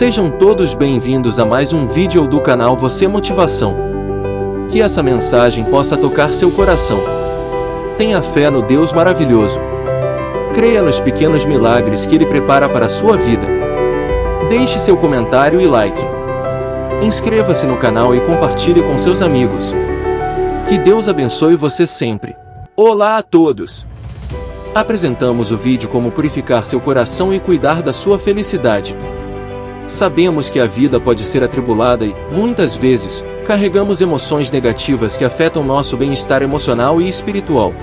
Sejam todos bem-vindos a mais um vídeo do canal Você Motivação. Que essa mensagem possa tocar seu coração. Tenha fé no Deus maravilhoso. Creia nos pequenos milagres que Ele prepara para a sua vida. Deixe seu comentário e like. Inscreva-se no canal e compartilhe com seus amigos. Que Deus abençoe você sempre. Olá a todos! Apresentamos o vídeo como purificar seu coração e cuidar da sua felicidade. Sabemos que a vida pode ser atribulada e, muitas vezes, carregamos emoções negativas que afetam nosso bem-estar emocional e espiritual.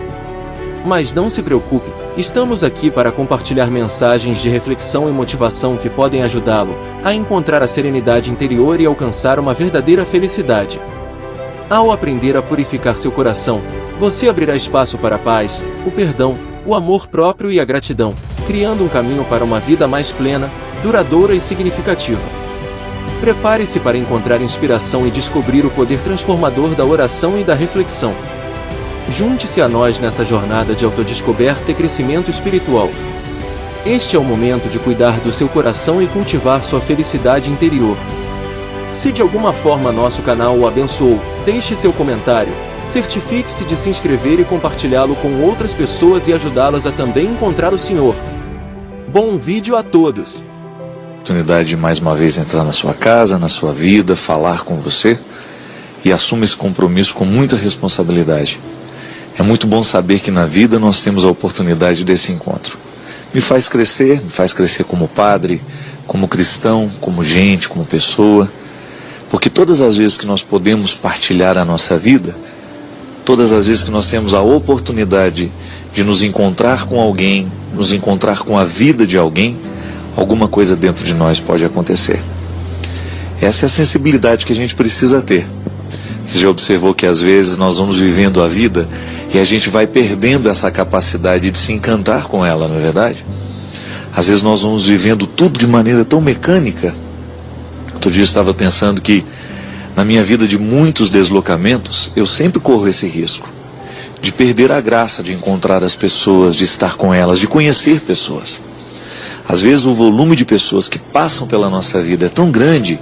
Mas não se preocupe, estamos aqui para compartilhar mensagens de reflexão e motivação que podem ajudá-lo a encontrar a serenidade interior e alcançar uma verdadeira felicidade. Ao aprender a purificar seu coração, você abrirá espaço para a paz, o perdão, o amor próprio e a gratidão, criando um caminho para uma vida mais plena, duradoura e significativa. Prepare-se para encontrar inspiração e descobrir o poder transformador da oração e da reflexão. Junte-se a nós nessa jornada de autodescoberta e crescimento espiritual. Este é o momento de cuidar do seu coração e cultivar sua felicidade interior. Se de alguma forma nosso canal o abençoou, deixe seu comentário, certifique-se de se inscrever e compartilhá-lo com outras pessoas e ajudá-las a também encontrar o Senhor. Bom vídeo a todos! Oportunidade de mais uma vez entrar na sua casa, na sua vida, falar com você, e assumo esse compromisso com muita responsabilidade. É muito bom saber que na vida nós temos a oportunidade desse encontro. Me faz crescer como padre, como cristão, como gente, como pessoa, porque todas as vezes que nós podemos partilhar a nossa vida, todas as vezes que nós temos a oportunidade de nos encontrar com alguém, nos encontrar com a vida de alguém, alguma coisa dentro de nós pode acontecer. Essa é a sensibilidade que a gente precisa ter. Você já observou que às vezes nós vamos vivendo a vida e a gente vai perdendo essa capacidade de se encantar com ela, não é verdade? Às vezes nós vamos vivendo tudo de maneira tão mecânica. Outro dia eu estava pensando que na minha vida de muitos deslocamentos, eu sempre corro esse risco de perder a graça de encontrar as pessoas, de estar com elas, de conhecer pessoas. Às vezes o volume de pessoas que passam pela nossa vida é tão grande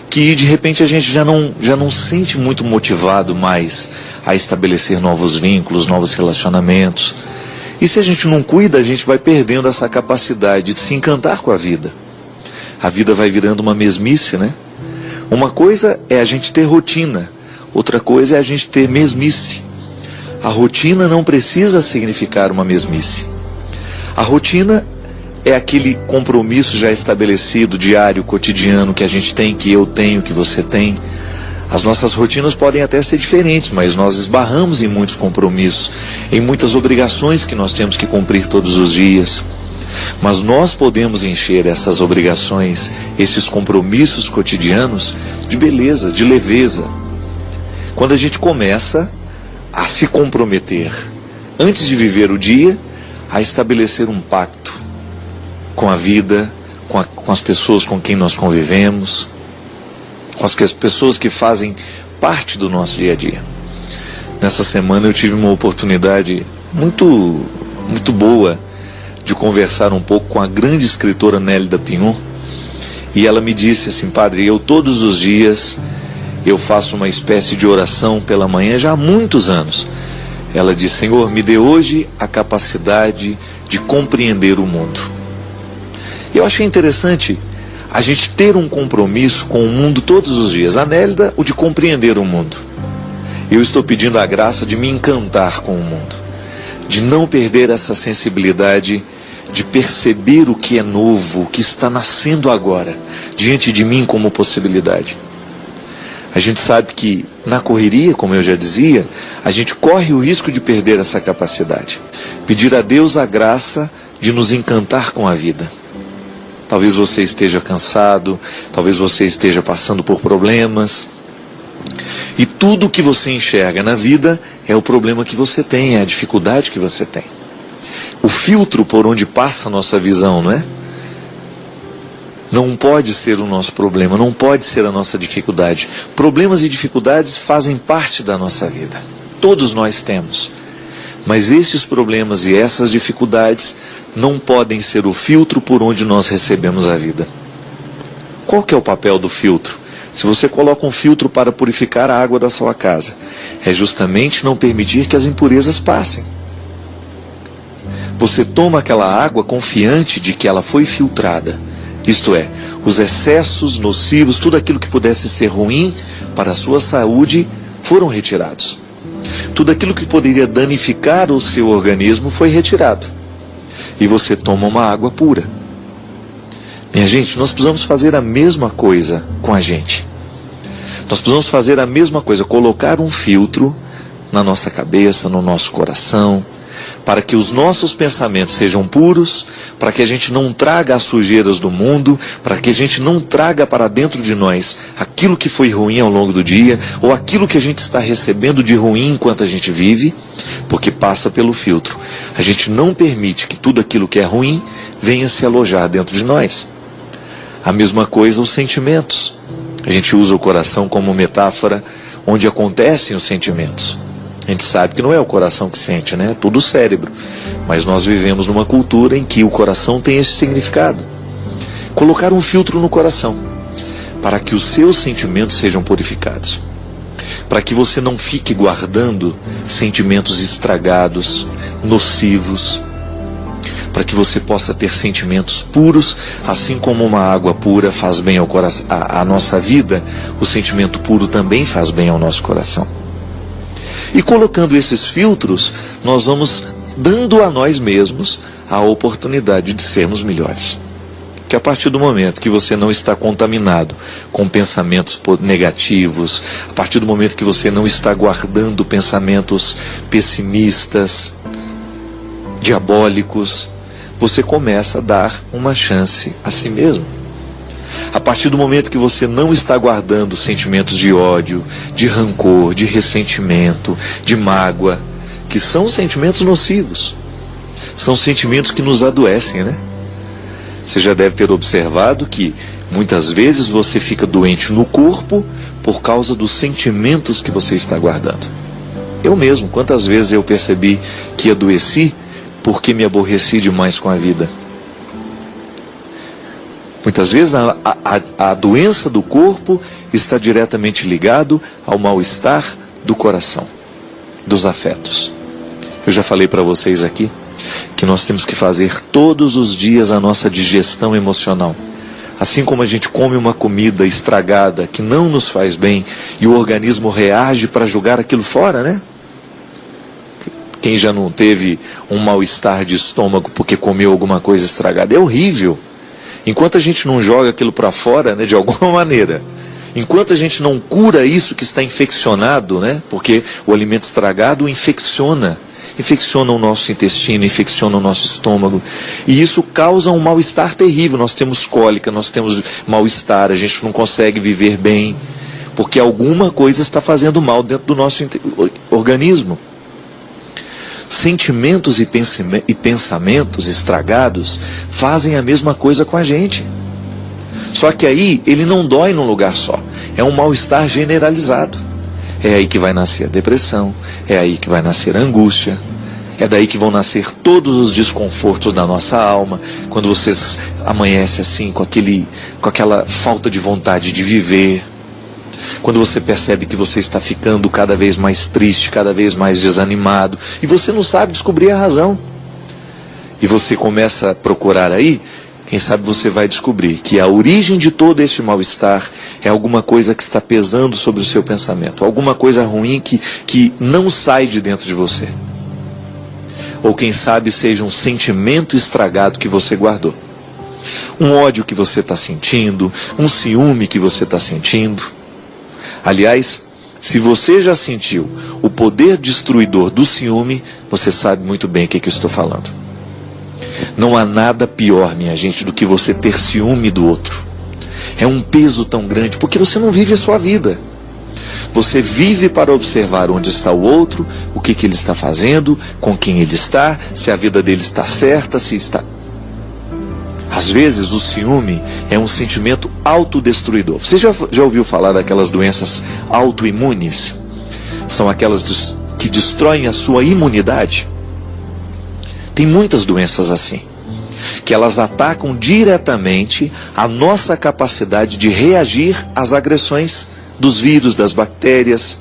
que de repente a gente já não se sente muito motivado mais a estabelecer novos vínculos, novos relacionamentos. E se a gente não cuida, a gente vai perdendo essa capacidade de se encantar com a vida. A vida vai virando uma mesmice, né? Uma coisa é a gente ter rotina, outra coisa é a gente ter mesmice. A rotina não precisa significar uma mesmice. A rotina é aquele compromisso já estabelecido, diário, cotidiano, que a gente tem, que eu tenho, que você tem. As nossas rotinas podem até ser diferentes, mas nós esbarramos em muitos compromissos, em muitas obrigações que nós temos que cumprir todos os dias. Mas nós podemos encher essas obrigações, esses compromissos cotidianos, de beleza, de leveza. Quando a gente começa a se comprometer, antes de viver o dia, a estabelecer um pacto com a vida, com as pessoas com quem nós convivemos, com as pessoas que fazem parte do nosso dia a dia. Nessa semana eu tive uma oportunidade muito boa de conversar um pouco com a grande escritora Nélida Pinhon, e ela me disse assim: padre, eu todos os dias eu faço uma espécie de oração pela manhã já há muitos anos. Ela disse: Senhor, me dê hoje a capacidade de compreender o mundo. Eu achei interessante a gente ter um compromisso com o mundo todos os dias. A Nélida, o de compreender o mundo. Eu estou pedindo a graça de me encantar com o mundo, de não perder essa sensibilidade de perceber o que é novo, o que está nascendo agora, diante de mim como possibilidade. A gente sabe que na correria, como eu já dizia, a gente corre o risco de perder essa capacidade. Pedir a Deus a graça de nos encantar com a vida. Talvez você esteja cansado, talvez você esteja passando por problemas. E tudo que você enxerga na vida é o problema que você tem, é a dificuldade que você tem. O filtro por onde passa a nossa visão, não é? Não pode ser o nosso problema, não pode ser a nossa dificuldade. Problemas e dificuldades fazem parte da nossa vida. Todos nós temos. Mas estes problemas e essas dificuldades não podem ser o filtro por onde nós recebemos a vida. Qual que é o papel do filtro? Se você coloca um filtro para purificar a água da sua casa, é justamente não permitir que as impurezas passem. Você toma aquela água confiante de que ela foi filtrada. Isto é, os excessos nocivos, tudo aquilo que pudesse ser ruim para a sua saúde, foram retirados. Tudo aquilo que poderia danificar o seu organismo foi retirado. E você toma uma água pura. Minha gente, nós precisamos fazer a mesma coisa com a gente. Nós precisamos fazer a mesma coisa, colocar um filtro na nossa cabeça, no nosso coração, para que os nossos pensamentos sejam puros, para que a gente não traga as sujeiras do mundo, para que a gente não traga para dentro de nós aquilo que foi ruim ao longo do dia, ou aquilo que a gente está recebendo de ruim enquanto a gente vive, porque passa pelo filtro. A gente não permite que tudo aquilo que é ruim venha se alojar dentro de nós. A mesma coisa os sentimentos. A gente usa o coração como metáfora onde acontecem os sentimentos. A gente sabe que não é o coração que sente, né? É tudo o cérebro. Mas nós vivemos numa cultura em que o coração tem esse significado. Colocar um filtro no coração, para que os seus sentimentos sejam purificados. Para que você não fique guardando sentimentos estragados, nocivos. Para que você possa ter sentimentos puros, assim como uma água pura faz bem ao coração, à nossa vida, o sentimento puro também faz bem ao nosso coração. E colocando esses filtros, nós vamos dando a nós mesmos a oportunidade de sermos melhores. Que a partir do momento que você não está contaminado com pensamentos negativos, a partir do momento que você não está guardando pensamentos pessimistas, diabólicos, você começa a dar uma chance a si mesmo. A partir do momento que você não está guardando sentimentos de ódio, de rancor, de ressentimento, de mágoa, que são sentimentos nocivos, são sentimentos que nos adoecem, né? Você já deve ter observado que muitas vezes você fica doente no corpo por causa dos sentimentos que você está guardando. Eu mesmo, quantas vezes eu percebi que adoeci porque me aborreci demais com a vida. Muitas vezes a doença do corpo está diretamente ligado ao mal-estar do coração, dos afetos. Eu já falei para vocês aqui que nós temos que fazer todos os dias a nossa digestão emocional. Assim como a gente come uma comida estragada que não nos faz bem e o organismo reage para jogar aquilo fora, né? Quem já não teve um mal-estar de estômago porque comeu alguma coisa estragada? É horrível. Enquanto a gente não joga aquilo para fora, né, de alguma maneira, enquanto a gente não cura isso que está infeccionado, né, porque o alimento estragado infecciona o nosso intestino, infecciona o nosso estômago, e isso causa um mal-estar terrível. Nós temos cólica, nós temos mal-estar, a gente não consegue viver bem, porque alguma coisa está fazendo mal dentro do nosso organismo. Sentimentos e pensamentos estragados fazem a mesma coisa com a gente. Só que aí ele não dói num lugar só. É um mal-estar generalizado. É aí que vai nascer a depressão, é aí que vai nascer a angústia, é daí que vão nascer todos os desconfortos da nossa alma, quando você amanhece assim com aquela falta de vontade de viver. Quando você percebe que você está ficando cada vez mais triste, cada vez mais desanimado, e você não sabe descobrir a razão. E você começa a procurar aí, quem sabe você vai descobrir que a origem de todo esse mal-estar é alguma coisa que está pesando sobre o seu pensamento, alguma coisa ruim que não sai de dentro de você. Ou quem sabe seja um sentimento estragado que você guardou. Um ódio que você está sentindo, um ciúme que você está sentindo. Aliás, se você já sentiu o poder destruidor do ciúme, você sabe muito bem o que eu estou falando. Não há nada pior, minha gente, do que você ter ciúme do outro. É um peso tão grande, porque você não vive a sua vida. Você vive para observar onde está o outro, o que ele está fazendo, com quem ele está, se a vida dele está certa, se está... Às vezes o ciúme é um sentimento autodestruidor. Você já ouviu falar daquelas doenças autoimunes? São aquelas que destroem a sua imunidade. Tem muitas doenças assim. que elas atacam diretamente a nossa capacidade de reagir às agressões dos vírus, das bactérias.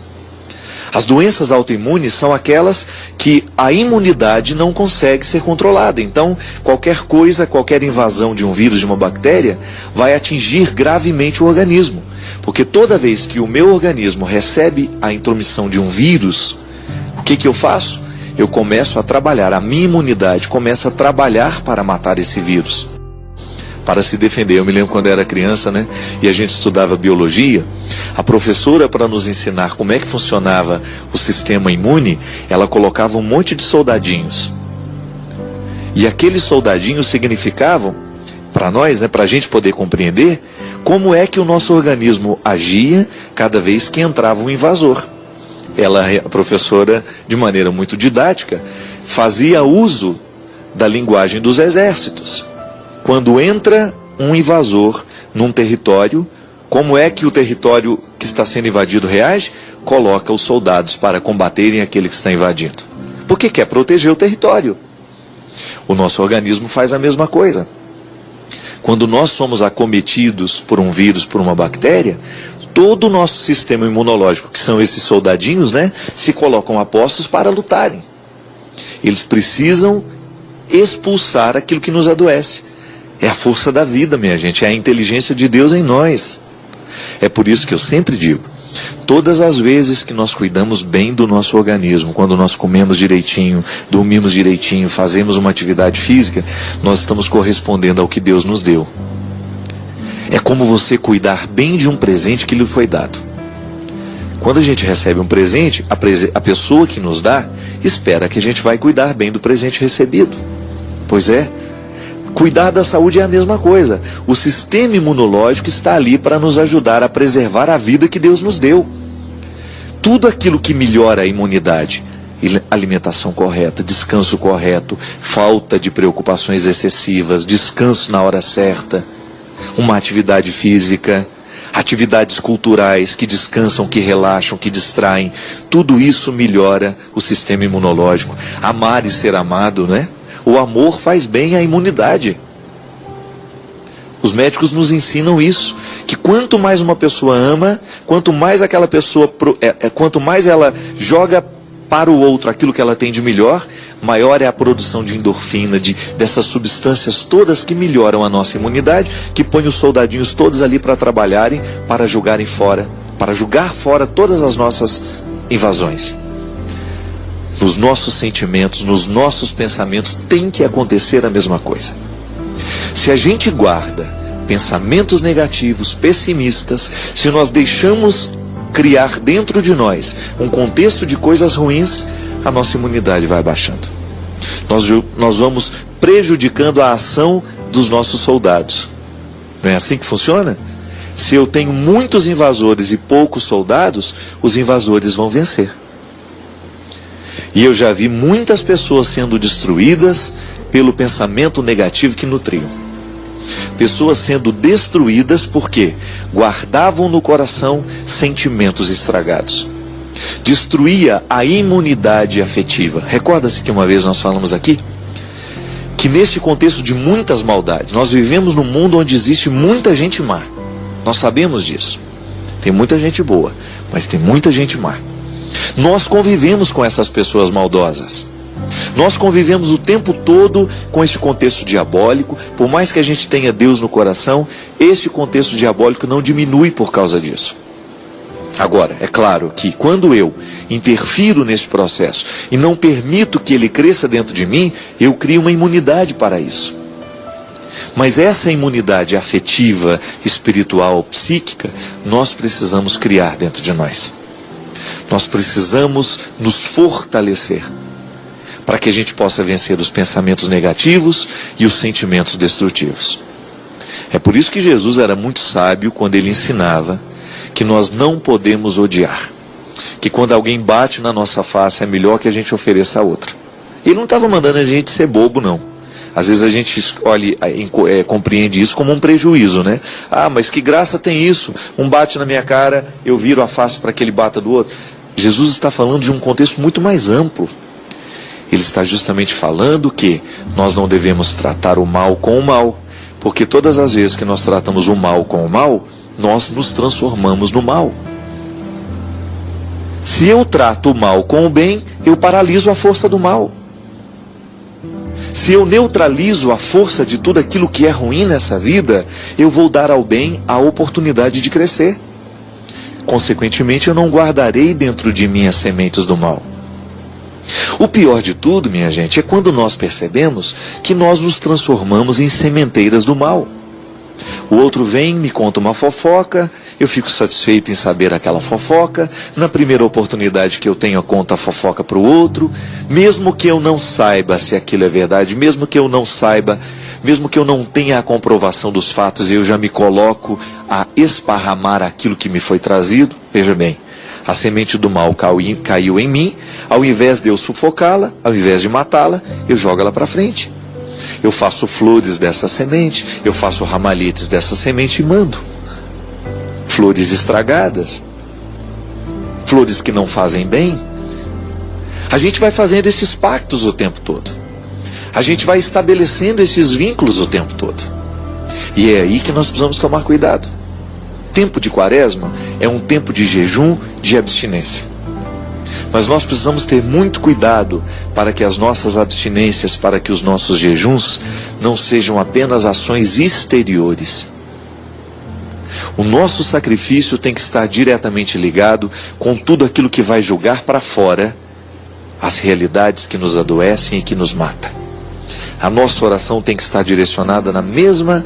As doenças autoimunes são aquelas que a imunidade não consegue ser controlada. Então, qualquer coisa, qualquer invasão de um vírus, de uma bactéria, vai atingir gravemente o organismo. Porque toda vez que o meu organismo recebe a intromissão de um vírus, o que eu faço? Eu começo a trabalhar, a minha imunidade começa a trabalhar para matar esse vírus, para se defender. Eu me lembro quando eu era criança, né? E a gente estudava biologia, a professora, para nos ensinar como é que funcionava o sistema imune, ela colocava um monte de soldadinhos. E aqueles soldadinhos significavam, para nós, né, para a gente poder compreender, como é que o nosso organismo agia cada vez que entrava um invasor. Ela, a professora, de maneira muito didática, fazia uso da linguagem dos exércitos. Quando entra um invasor num território, como é que o território que está sendo invadido reage? Coloca os soldados para combaterem aquele que está invadindo. Porque quer proteger o território. O nosso organismo faz a mesma coisa. Quando nós somos acometidos por um vírus, por uma bactéria, todo o nosso sistema imunológico, que são esses soldadinhos, né, se colocam a postos para lutarem. Eles precisam expulsar aquilo que nos adoece. É a força da vida, minha gente, é a inteligência de Deus em nós. É por isso que eu sempre digo, todas as vezes que nós cuidamos bem do nosso organismo, quando nós comemos direitinho, dormimos direitinho, fazemos uma atividade física, nós estamos correspondendo ao que Deus nos deu. É como você cuidar bem de um presente que lhe foi dado. Quando a gente recebe um presente, a pessoa que nos dá espera que a gente vai cuidar bem do presente recebido. Pois é, cuidar da saúde é a mesma coisa. O sistema imunológico está ali para nos ajudar a preservar a vida que Deus nos deu. Tudo aquilo que melhora a imunidade, alimentação correta, descanso correto, falta de preocupações excessivas, descanso na hora certa, uma atividade física, atividades culturais que descansam, que relaxam, que distraem, tudo isso melhora o sistema imunológico. Amar e ser amado, né? O amor faz bem à imunidade. Os médicos nos ensinam isso, que quanto mais uma pessoa ama, quanto mais aquela pessoa, quanto mais ela joga para o outro aquilo que ela tem de melhor, maior é a produção de endorfina, dessas substâncias todas que melhoram a nossa imunidade, que põem os soldadinhos todos ali para trabalharem, para jogar fora todas as nossas invasões. Nos nossos sentimentos, nos nossos pensamentos, tem que acontecer a mesma coisa. Se a gente guarda pensamentos negativos, pessimistas, se nós deixamos criar dentro de um contexto de coisas ruins, a nossa imunidade vai baixando. Nós vamos prejudicando a ação dos nossos soldados. Não é assim que funciona? Se eu tenho muitos invasores e poucos soldados, os invasores vão vencer. E eu já vi muitas pessoas sendo destruídas pelo pensamento negativo que nutriam. Pessoas sendo destruídas porque guardavam no coração sentimentos estragados. Destruía a imunidade afetiva. Recorda-se que uma vez nós falamos aqui que neste contexto de muitas maldades, nós vivemos num mundo onde existe muita gente má. Nós sabemos disso. Tem muita gente boa, mas tem muita gente má. Nós convivemos com essas pessoas maldosas. Nós convivemos o tempo todo com este contexto diabólico. Por mais que a gente tenha Deus no coração, este contexto diabólico não diminui por causa disso. Agora, é claro que quando eu interfiro nesse processo e não permito que ele cresça dentro de mim, eu crio uma imunidade para isso. Mas essa imunidade afetiva, espiritual, psíquica, nós precisamos criar dentro de nós. Nós precisamos nos fortalecer para que a gente possa vencer os pensamentos negativos e os sentimentos destrutivos. É por isso que Jesus era muito sábio quando ele ensinava que nós não podemos odiar, que quando alguém bate na nossa face é melhor que a gente ofereça a outra. Ele não estava mandando a gente ser bobo, não. Às vezes a gente compreende isso como um prejuízo, né? Ah, mas que graça tem isso? Um bate na minha cara, eu viro a face para que ele bata do outro. Jesus está falando de um contexto muito mais amplo. Ele está justamente falando que nós não devemos tratar o mal com o mal, porque todas as vezes que nós tratamos o mal com o mal, nós nos transformamos no mal. Se eu trato o mal com o bem, eu paraliso a força do mal. Se eu neutralizo a força de tudo aquilo que é ruim nessa vida, eu vou dar ao bem a oportunidade de crescer. Consequentemente, eu não guardarei dentro de mim as sementes do mal. O pior de tudo, minha gente, é quando nós percebemos que nós nos transformamos em sementeiras do mal. O outro vem, me conta uma fofoca, eu fico satisfeito em saber aquela fofoca, na primeira oportunidade que eu tenho eu conto a fofoca para o outro, mesmo que eu não saiba se aquilo é verdade, mesmo que eu não saiba, mesmo que eu não tenha a comprovação dos fatos, eu já me coloco a esparramar aquilo que me foi trazido. Veja bem, a semente do mal caiu em mim, ao invés de eu sufocá-la, ao invés de matá-la, eu jogo ela para frente. Eu faço flores dessa semente, eu faço ramalhetes dessa semente e mando. Flores estragadas, flores que não fazem bem. A gente vai fazendo esses pactos o tempo todo. A gente vai estabelecendo esses vínculos o tempo todo. E é aí que nós precisamos tomar cuidado. Tempo de quaresma é um tempo de jejum, de abstinência. Mas nós precisamos ter muito cuidado para que as nossas abstinências, para que os nossos jejuns não sejam apenas ações exteriores. O nosso sacrifício tem que estar diretamente ligado com tudo aquilo que vai julgar para fora as realidades que nos adoecem e que nos matam. A nossa oração tem que estar direcionada na mesma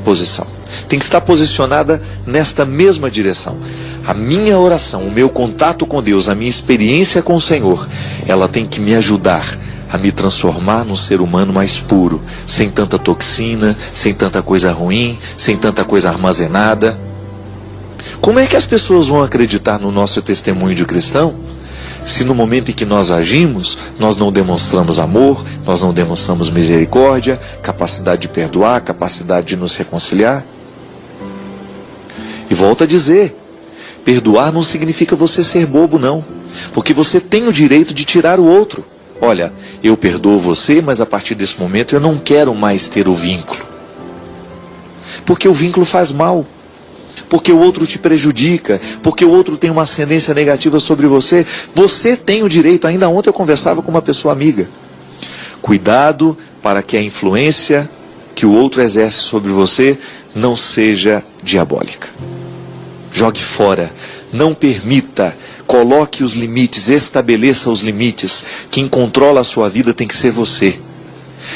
posição. Tem que estar posicionada nesta mesma direção. A minha oração, o meu contato com Deus, a minha experiência com o Senhor, ela tem que me ajudar a me transformar num ser humano mais puro, sem tanta toxina, sem tanta coisa ruim, sem tanta coisa armazenada. Como é que as pessoas vão acreditar no nosso testemunho de cristão, se no momento em que nós agimos, nós não demonstramos amor, nós não demonstramos misericórdia, capacidade de perdoar, capacidade de nos reconciliar? E volto a dizer, perdoar não significa você ser bobo, não. Porque você tem o direito de tirar o outro. Olha, eu perdoo você, mas a partir desse momento eu não quero mais ter o vínculo. Porque o vínculo faz mal. Porque o outro te prejudica. Porque o outro tem uma ascendência negativa sobre você. Você tem o direito. Ainda ontem eu conversava com uma pessoa amiga. Cuidado para que a influência que o outro exerce sobre você não seja diabólica. Jogue fora, não permita, coloque os limites, estabeleça os limites. Quem controla a sua vida tem que ser você.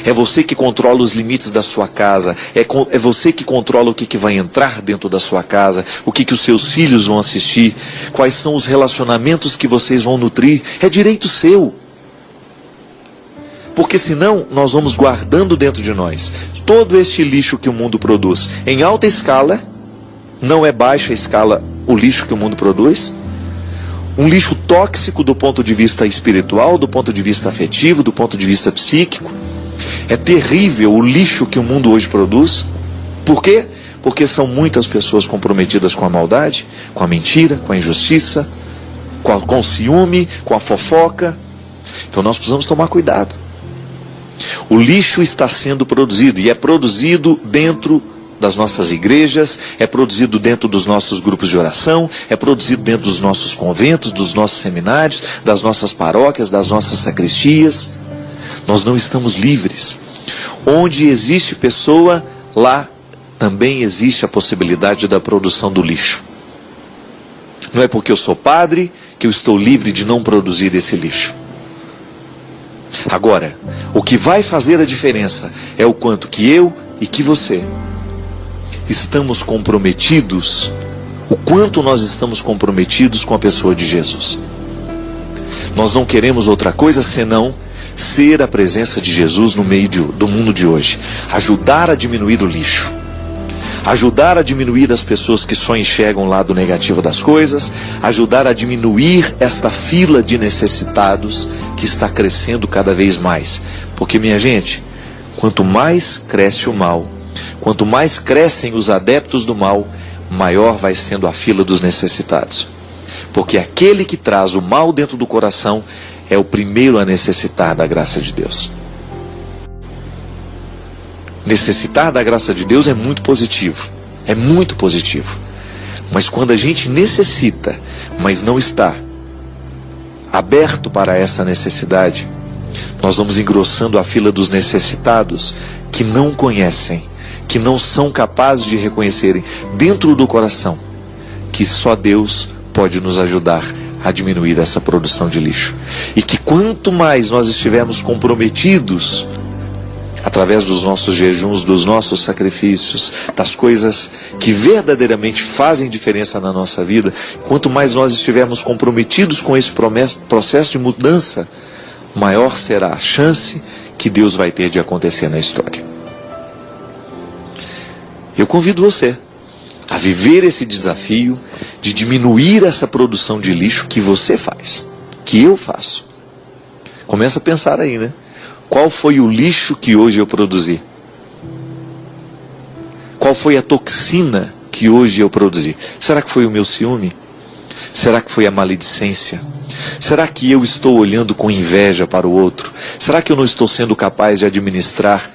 É você que controla os limites da sua casa, é você que controla o que vai entrar dentro da sua casa, o que os seus filhos vão assistir, quais são os relacionamentos que vocês vão nutrir, é direito seu. Porque senão nós vamos guardando dentro de nós todo este lixo que o mundo produz em alta escala. Não é baixa escala o lixo que o mundo produz. Um lixo tóxico do ponto de vista espiritual, do ponto de vista afetivo, do ponto de vista psíquico. É terrível o lixo que o mundo hoje produz. Por quê? Porque são muitas pessoas comprometidas com a maldade, com a mentira, com a injustiça, com o ciúme, com a fofoca. Então nós precisamos tomar cuidado. O lixo está sendo produzido e é produzido dentro das nossas igrejas, é produzido dentro dos nossos grupos de oração, é produzido dentro dos nossos conventos, dos nossos seminários, das nossas paróquias, das nossas sacristias. Nós não estamos livres. Onde existe pessoa, lá também existe a possibilidade da produção do lixo. Não é porque eu sou padre que eu estou livre de não produzir esse lixo. Agora, o que vai fazer a diferença é o quanto que eu e que você estamos comprometidos, o quanto nós estamos comprometidos com a pessoa de Jesus. Nós não queremos outra coisa senão ser a presença de Jesus no meio do mundo de hoje. Ajudar a diminuir o lixo. Ajudar a diminuir as pessoas que só enxergam o lado negativo das coisas. Ajudar a diminuir esta fila de necessitados que está crescendo cada vez mais. Porque, minha gente, quanto mais cresce o mal, quanto mais crescem os adeptos do mal, maior vai sendo a fila dos necessitados. Porque aquele que traz o mal dentro do coração é o primeiro a necessitar da graça de Deus. Necessitar da graça de Deus é muito positivo. É muito positivo. Mas quando a gente necessita, mas não está aberto para essa necessidade, nós vamos engrossando a fila dos necessitados que não conhecem, que não são capazes de reconhecerem dentro do coração que só Deus pode nos ajudar a diminuir essa produção de lixo. E que quanto mais nós estivermos comprometidos, através dos nossos jejuns, dos nossos sacrifícios, das coisas que verdadeiramente fazem diferença na nossa vida, quanto mais nós estivermos comprometidos com esse processo de mudança, maior será a chance que Deus vai ter de acontecer na história. Eu convido você a viver esse desafio de diminuir essa produção de lixo que você faz, que eu faço. Começa a pensar aí, né? Qual foi o lixo que hoje eu produzi? Qual foi a toxina que hoje eu produzi? Será que foi o meu ciúme? Será que foi a maledicência? Será que eu estou olhando com inveja para o outro? Será que eu não estou sendo capaz de administrar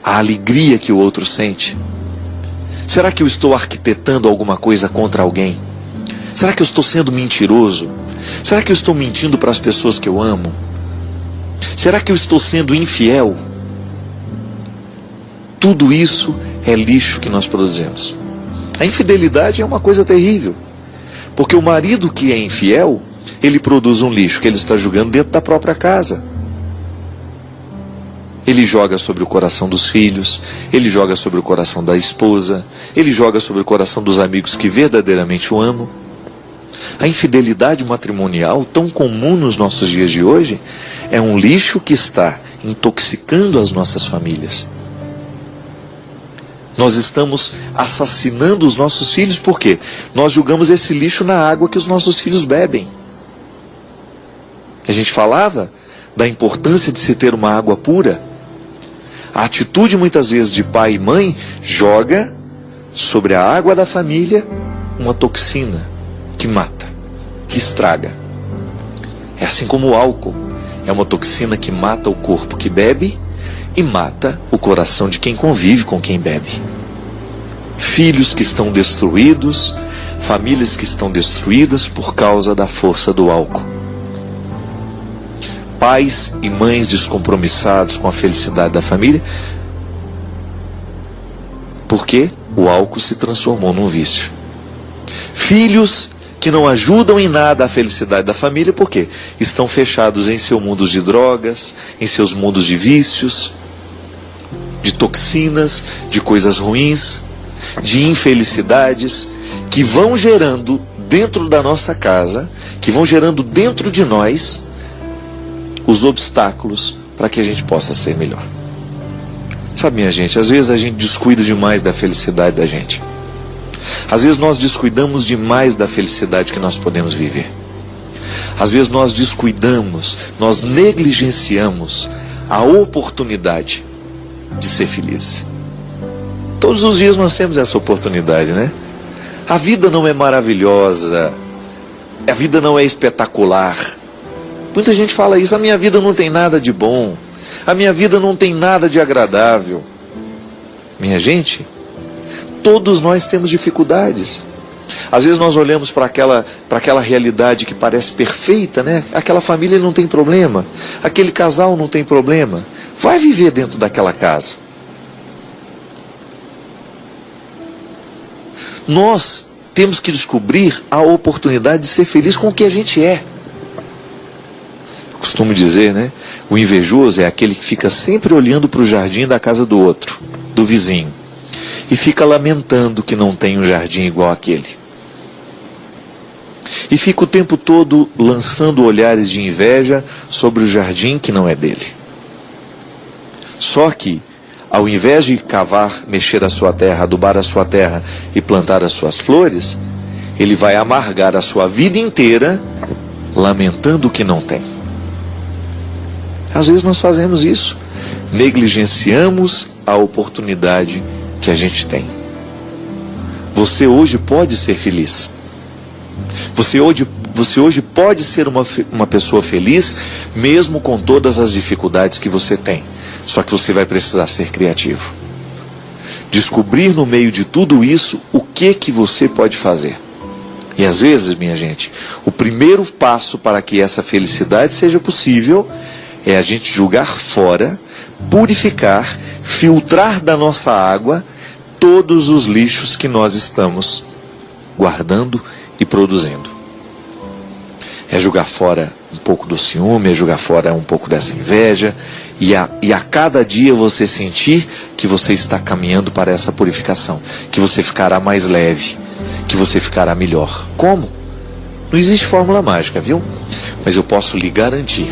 a alegria que o outro sente? Será que eu estou arquitetando alguma coisa contra alguém? Será que eu estou sendo mentiroso? Será que eu estou mentindo para as pessoas que eu amo? Será que eu estou sendo infiel? Tudo isso é lixo que nós produzimos. A infidelidade é uma coisa terrível, porque o marido que é infiel, ele produz um lixo que ele está jogando dentro da própria casa. Ele joga sobre o coração dos filhos, ele joga sobre o coração da esposa, ele joga sobre o coração dos amigos que verdadeiramente o amam. A infidelidade matrimonial, tão comum nos nossos dias de hoje, é um lixo que está intoxicando as nossas famílias. Nós estamos assassinando os nossos filhos, por quê? Nós jogamos esse lixo na água que os nossos filhos bebem. A gente falava da importância de se ter uma água pura. A atitude muitas vezes de pai e mãe joga sobre a água da família uma toxina que mata, que estraga. É assim como o álcool. É uma toxina que mata o corpo que bebe e mata o coração de quem convive com quem bebe. Filhos que estão destruídos, famílias que estão destruídas por causa da força do álcool. Pais e mães descompromissados com a felicidade da família, porque o álcool se transformou num vício. Filhos que não ajudam em nada a felicidade da família, porque estão fechados em seus mundos de drogas, em seus mundos de vícios, de toxinas, de coisas ruins, de infelicidades, que vão gerando dentro da nossa casa, que vão gerando dentro de nós os obstáculos para que a gente possa ser melhor. Sabe, minha gente, às vezes a gente descuida demais da felicidade da gente. Às vezes nós descuidamos demais da felicidade que nós podemos viver. Às vezes nós descuidamos, nós negligenciamos a oportunidade de ser feliz. Todos os dias nós temos essa oportunidade, né? A vida não é maravilhosa, a vida não é espetacular. Muita gente fala isso: a minha vida não tem nada de bom, a minha vida não tem nada de agradável. Minha gente, todos nós temos dificuldades. Às vezes nós olhamos para aquela realidade que parece perfeita, né? Aquela família não tem problema, aquele casal não tem problema. Vai viver dentro daquela casa. Nós temos que descobrir a oportunidade de ser feliz com o que a gente é. Costumo dizer, né? O invejoso é aquele que fica sempre olhando para o jardim da casa do outro, do vizinho, e fica lamentando que não tem um jardim igual àquele. E fica o tempo todo lançando olhares de inveja sobre o jardim que não é dele. Só que, ao invés de cavar, mexer a sua terra, adubar a sua terra e plantar as suas flores, ele vai amargar a sua vida inteira lamentando o que não tem. Às vezes nós fazemos isso, negligenciamos a oportunidade que a gente tem. Você hoje pode ser feliz. Você hoje pode ser uma pessoa feliz, mesmo com todas as dificuldades que você tem. Só que você vai precisar ser criativo. Descobrir no meio de tudo isso o que você pode fazer. E às vezes, minha gente, o primeiro passo para que essa felicidade seja possível é a gente jogar fora, purificar, filtrar da nossa água todos os lixos que nós estamos guardando e produzindo. É jogar fora um pouco do ciúme, é jogar fora um pouco dessa inveja, e a cada dia você sentir que você está caminhando para essa purificação, que você ficará mais leve, que você ficará melhor. Como? Não existe fórmula mágica, viu? Mas eu posso lhe garantir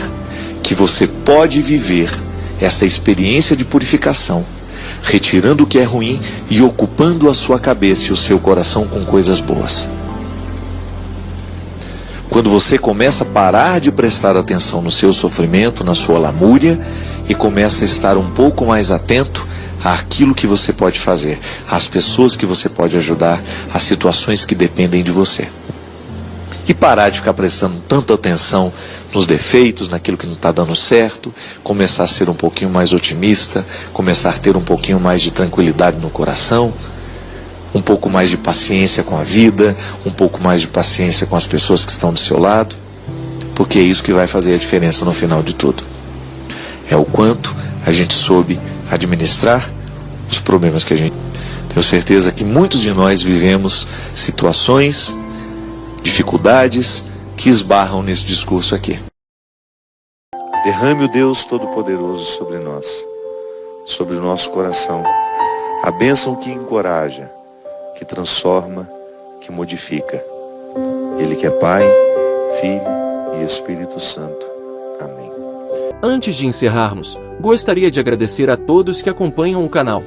que você pode viver essa experiência de purificação, retirando o que é ruim e ocupando a sua cabeça e o seu coração com coisas boas. Quando você começa a parar de prestar atenção no seu sofrimento, na sua lamúria, e começa a estar um pouco mais atento àquilo que você pode fazer, às pessoas que você pode ajudar, às situações que dependem de você. E parar de ficar prestando tanta atenção nos defeitos, naquilo que não está dando certo, começar a ser um pouquinho mais otimista, começar a ter um pouquinho mais de tranquilidade no coração, um pouco mais de paciência com a vida, um pouco mais de paciência com as pessoas que estão do seu lado, porque é isso que vai fazer a diferença no final de tudo. É o quanto a gente soube administrar os problemas que a gente... Tenho certeza que muitos de nós vivemos situações, dificuldades que esbarram nesse discurso aqui. Derrame o Deus Todo-Poderoso sobre nós, sobre o nosso coração, a bênção que encoraja, que transforma, que modifica. Ele que é Pai, Filho e Espírito Santo. Amém. Antes de encerrarmos, gostaria de agradecer a todos que acompanham o canal.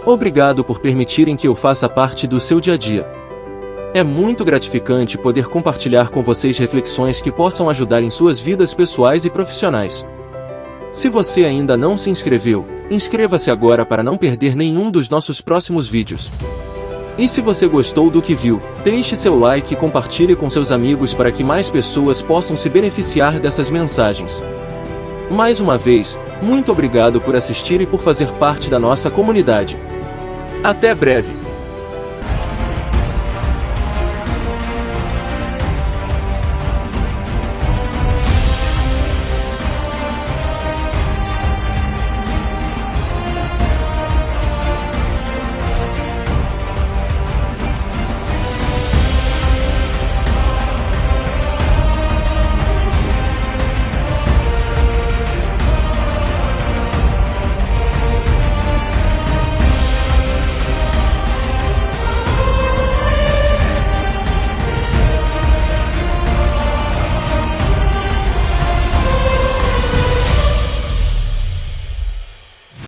Obrigado por permitirem que eu faça parte do seu dia a dia. É muito gratificante poder compartilhar com vocês reflexões que possam ajudar em suas vidas pessoais e profissionais. Se você ainda não se inscreveu, inscreva-se agora para não perder nenhum dos nossos próximos vídeos. E se você gostou do que viu, deixe seu like e compartilhe com seus amigos para que mais pessoas possam se beneficiar dessas mensagens. Mais uma vez, muito obrigado por assistir e por fazer parte da nossa comunidade. Até breve!